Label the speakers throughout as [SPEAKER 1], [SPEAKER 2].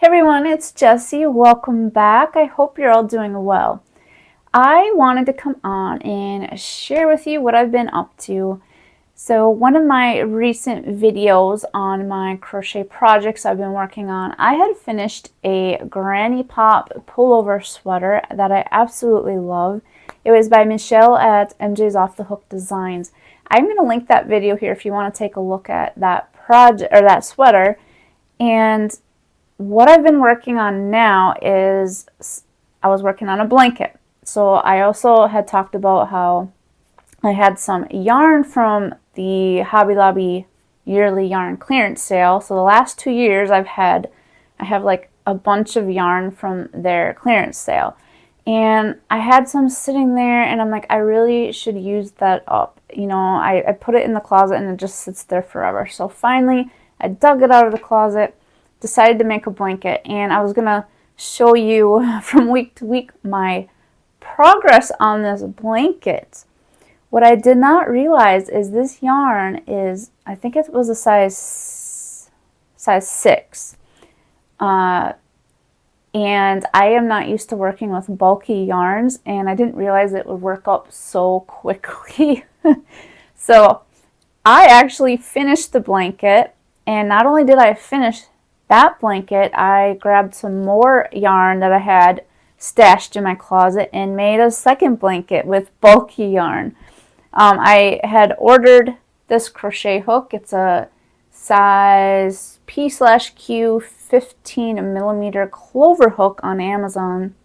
[SPEAKER 1] Hey everyone, it's Jessie. Welcome back. I hope you're all doing well. I wanted to come on and share with you what I've been up to. So one of my recent videos on my crochet projects I've been working on, I had finished a granny pop pullover sweater that I absolutely love. It was by Michelle at MJ's Off the Hook Designs. I'm going to link that video here if you want to take a look at that project or that sweater. And what I've been working on now is I was working on a blanket. So I also had talked about how I had some yarn from the Hobby Lobby yearly yarn clearance sale. So the last 2 years I have like a bunch of yarn from their clearance sale. And I had some sitting there and I'm like, I really should use that up. You know, I put it in the closet and it just sits there forever. So finally I dug it out of the closet, decided to make a blanket, and I was gonna show you from week to week my progress on this blanket. What I did not realize is this yarn is, I think it was a size 6, and I am not used to working with bulky yarns, and I didn't realize it would work up so quickly. So I actually finished the blanket, and not only did I finish that blanket, I grabbed some more yarn that I had stashed in my closet and made a second blanket with bulky yarn. I had ordered this crochet hook. It's a size P/Q 15 millimeter clover hook on Amazon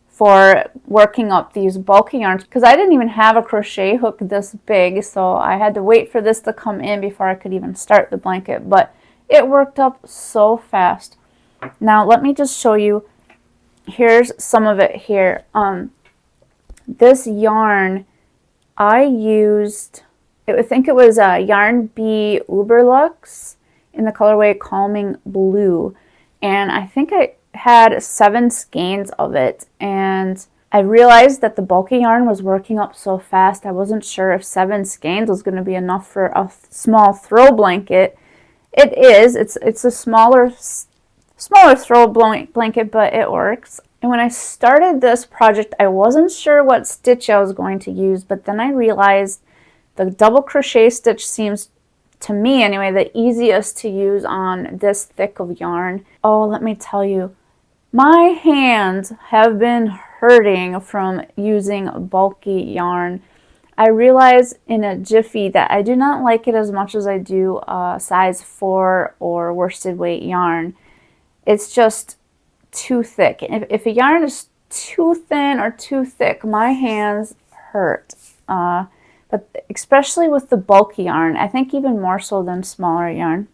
[SPEAKER 1] for working up these bulky yarns because I didn't even have a crochet hook this big, so I had to wait for this to come in before I could even start the blanket. But it worked up so fast. Now let me just show you. Here's some of it here. This yarn I used, I think it was Yarn Bee Uberlux in the colorway Calming Blue, and I think I had 7 skeins of it, and I realized that the bulky yarn was working up so fast I wasn't sure if 7 skeins was going to be enough for a small throw blanket. It is. It's a smaller throw blanket, but it works. And when I started this project, I wasn't sure what stitch I was going to use, but then I realized the double crochet stitch seems, to me anyway, the easiest to use on this thick of yarn. Oh, let me tell you, my hands have been hurting from using bulky yarn. I realized in a jiffy that I do not like it as much as I do size 4 or worsted weight yarn. It's just too thick. If a yarn is too thin or too thick, my hands hurt. But especially with the bulky yarn, I think even more so than smaller yarn.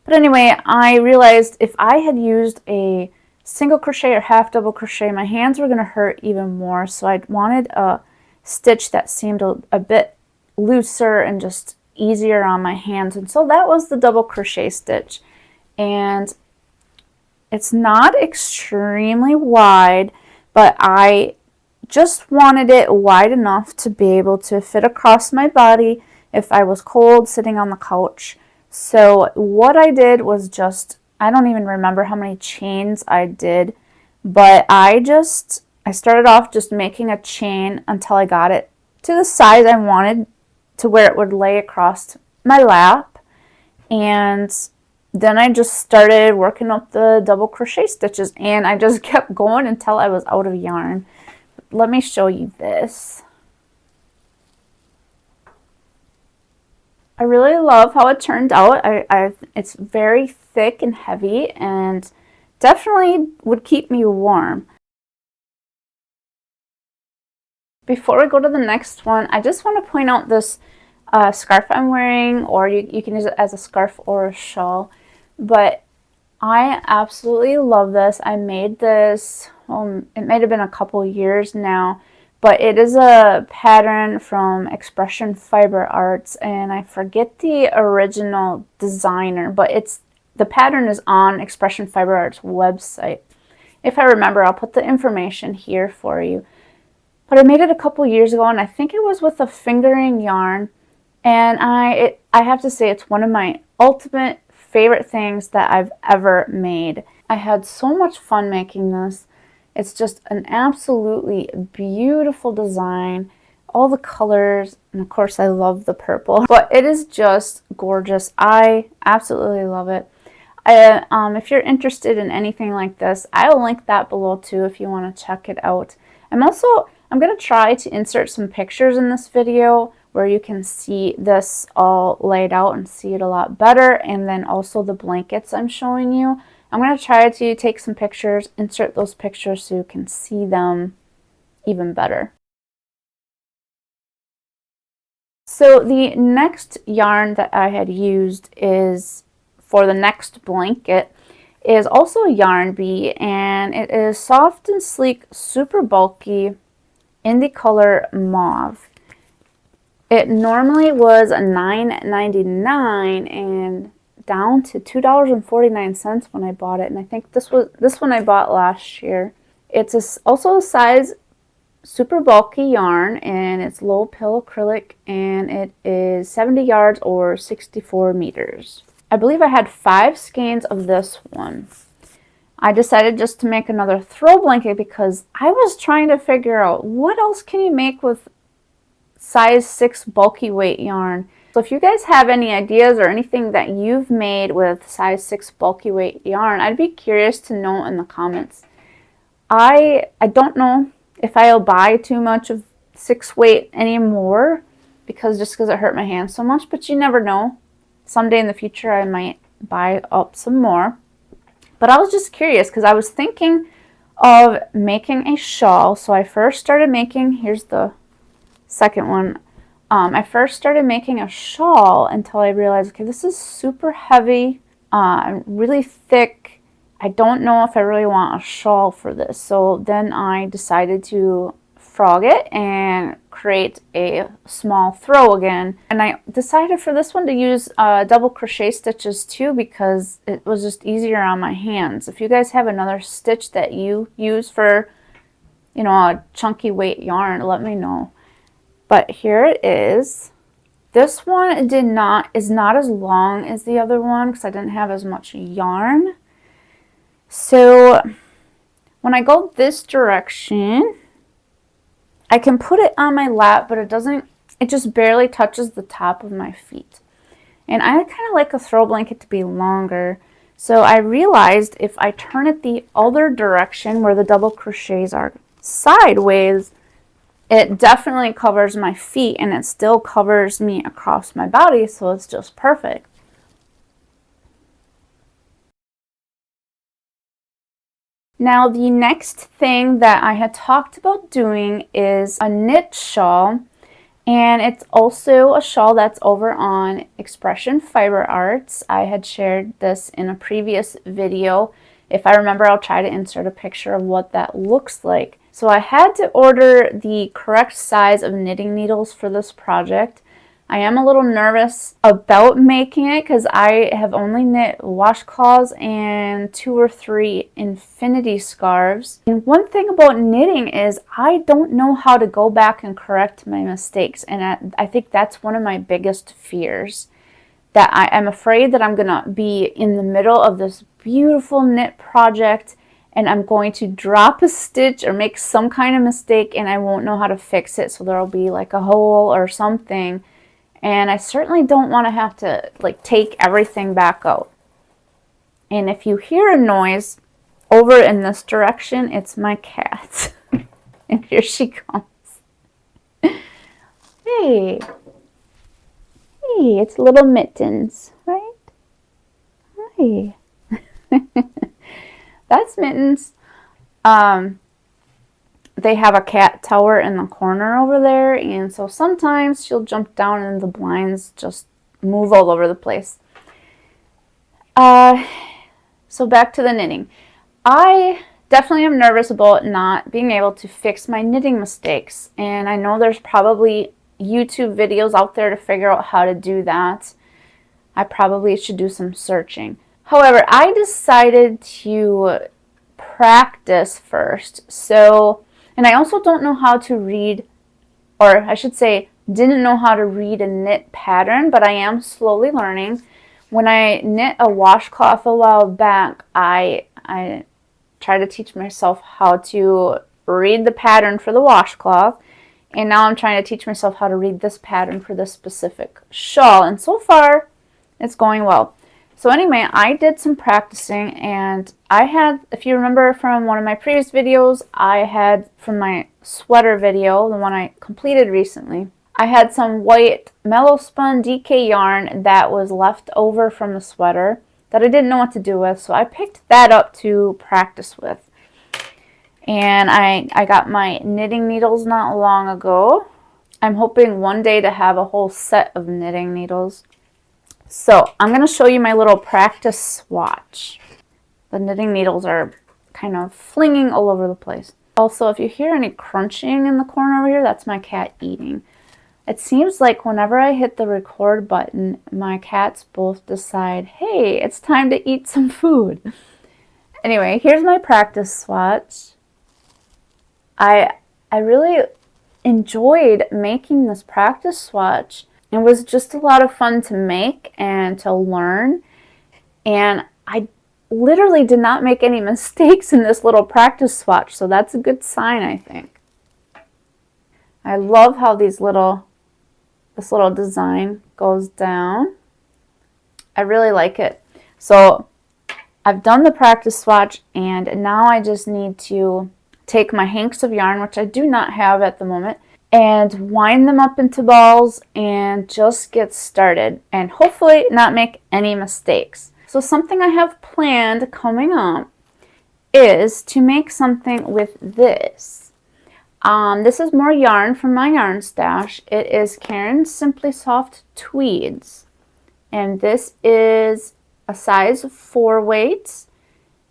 [SPEAKER 1] But anyway, I realized if I had used a single crochet or half double crochet, my hands were going to hurt even more. So I wanted a stitch that seemed a bit looser and just easier on my hands, and so that was the double crochet stitch. And it's not extremely wide, but I just wanted it wide enough to be able to fit across my body if I was cold sitting on the couch. So what I did was just, I don't even remember how many chains I did, but I started off just making a chain until I got it to the size I wanted, to where it would lay across my lap. And then I just started working up the double crochet stitches, and I just kept going until I was out of yarn. Let me show you this. I really love how it turned out. It's very thick and heavy and definitely would keep me warm. Before we go to the next one, I just want to point out this scarf I'm wearing, or you can use it as a scarf or a shawl. But I absolutely love this. I made this, it might have been a couple years now, but it is a pattern from Expression Fiber Arts, and I forget the original designer, but the pattern is on Expression Fiber Arts website. If I remember, I'll put the information here for you. But I made it a couple years ago, and I think it was with a fingering yarn, and I have to say it's one of my ultimate favorite things that I've ever made. I had so much fun making this. It's just an absolutely beautiful design. All the colors, and of course I love the purple, but it is just gorgeous. I absolutely love it. If you're interested in anything like this, I'll link that below too if you want to check it out. I'm going to try to insert some pictures in this video where you can see this all laid out and see it a lot better, and then also the blankets I'm showing you. I'm going to try to take some pictures, insert those pictures so you can see them even better. So the next yarn that I had used is for the next blanket is also a yarn bee, and it is soft and sleek, super bulky in the color mauve. It normally was $9.99 and down to $2.49 when I bought it, and I think this one I bought last year. It's also a size super bulky yarn, and it's low pill acrylic, and it is 70 yards or 64 meters. I believe I had 5 skeins of this one. I decided just to make another throw blanket because I was trying to figure out what else can you make with size 6 bulky weight yarn. So if you guys have any ideas or anything that you've made with size 6 bulky weight yarn, I'd be curious to know in the comments. I don't know if I'll buy too much of 6 weight anymore because it hurt my hands so much, but you never know. Someday in the future I might buy up some more. But I was just curious because I was thinking of making a shawl. So I first started making, here's the second one. I first started making a shawl until I realized, okay, this is super heavy, really thick. I don't know if I really want a shawl for this. So then I decided to frog it and create a small throw again. And I decided for this one to use double crochet stitches too because it was just easier on my hands. If you guys have another stitch that you use for, you know, a chunky weight yarn, let me know. But here it is. This one is not as long as the other one because I didn't have as much yarn. So when I go this direction, I can put it on my lap, but it just barely touches the top of my feet. And I kind of like a throw blanket to be longer. So I realized if I turn it the other direction where the double crochets are sideways, it definitely covers my feet and it still covers me across my body, so it's just perfect. Now the next thing that I had talked about doing is a knit shawl, and it's also a shawl that's over on Expression Fiber Arts. I had shared this in a previous video. If I remember, I'll try to insert a picture of what that looks like. So I had to order the correct size of knitting needles for this project. I am a little nervous about making it because I have only knit washcloths and 2 or 3 infinity scarves. And one thing about knitting is I don't know how to go back and correct my mistakes. And I think that's one of my biggest fears. That I'm afraid that I'm going to be in the middle of this beautiful knit project and I'm going to drop a stitch or make some kind of mistake and I won't know how to fix it. So there'll be like a hole or something. And I certainly don't want to have to like take everything back out. And if you hear a noise over in this direction, it's my cat. And here she comes. Hey. Hey, it's little Mittens, right? Hi. That's Mittens. They have a cat tower in the corner over there, and so sometimes she'll jump down and the blinds just move all over the place. So back to the knitting. I definitely am nervous about not being able to fix my knitting mistakes, and I know there's probably YouTube videos out there to figure out how to do that. I probably should do some searching. However, I decided to practice first. So, and I also don't know how to read, or I should say, didn't know how to read a knit pattern, but I am slowly learning. When I knit a washcloth a while back, I tried to teach myself how to read the pattern for the washcloth, and now I'm trying to teach myself how to read this pattern for this specific shawl, and so far it's going well. So anyway, I did some practicing, and I had, if you remember from one of my previous videos, I had from my sweater video, the one I completed recently, I had some white mellow spun DK yarn that was left over from the sweater that I didn't know what to do with, so I picked that up to practice with. And I got my knitting needles not long ago. I'm hoping one day to have a whole set of knitting needles. So I'm going to show you my little practice swatch. The knitting needles are kind of flinging all over the place. Also, if you hear any crunching in the corner over here, that's my cat eating. It seems like whenever I hit the record button, my cats both decide, hey, it's time to eat some food. Anyway, here's my practice swatch. I really enjoyed making this practice swatch. It was just a lot of fun to make and to learn, and I literally did not make any mistakes in this little practice swatch, so that's a good sign, I think. I love how this little design goes down. I really like it. So I've done the practice swatch, and now I just need to take my hanks of yarn, which I do not have at the moment, and wind them up into balls and just get started and hopefully not make any mistakes. So something I have planned coming up is to make something with this. This is more yarn from my yarn stash. It is Caron's Simply Soft Tweeds, and this is a size 4 weight.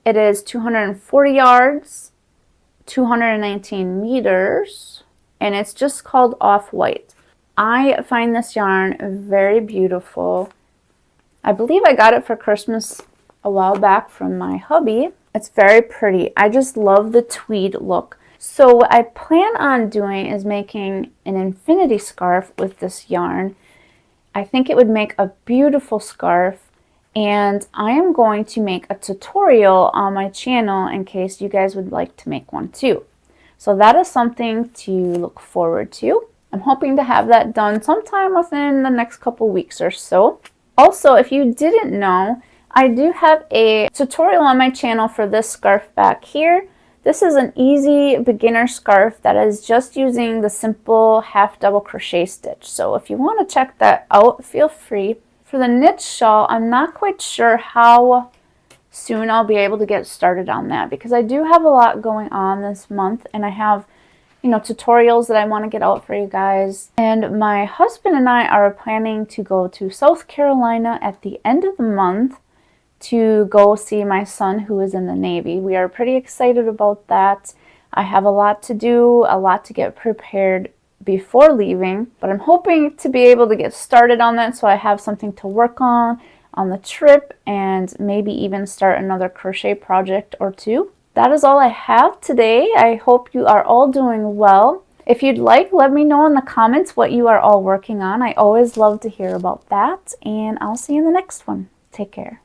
[SPEAKER 1] It is 240 yards, 219 meters, and it's just called Off-White. I find this yarn very beautiful. I believe I got it for Christmas a while back from my hubby. It's very pretty. I just love the tweed look. So what I plan on doing is making an infinity scarf with this yarn. I think it would make a beautiful scarf, and I am going to make a tutorial on my channel in case you guys would like to make one too. So that is something to look forward to. I'm hoping to have that done sometime within the next couple weeks or so. Also, if you didn't know, I do have a tutorial on my channel for this scarf back here. This is an easy beginner scarf that is just using the simple half double crochet stitch. So if you want to check that out, feel free. For the knit shawl, I'm not quite sure how soon I'll be able to get started on that, because I do have a lot going on this month, and I have, tutorials that I want to get out for you guys. And my husband and I are planning to go to South Carolina at the end of the month to go see my son who is in the Navy. We are pretty excited about that. I have a lot to do, a lot to get prepared before leaving, but I'm hoping to be able to get started on that so I have something to work on the trip, and maybe even start another crochet project or two. That is all I have today. I hope you are all doing well. If you'd like, let me know in the comments what you are all working on. I always love to hear about that, and I'll see you in the next one. Take care.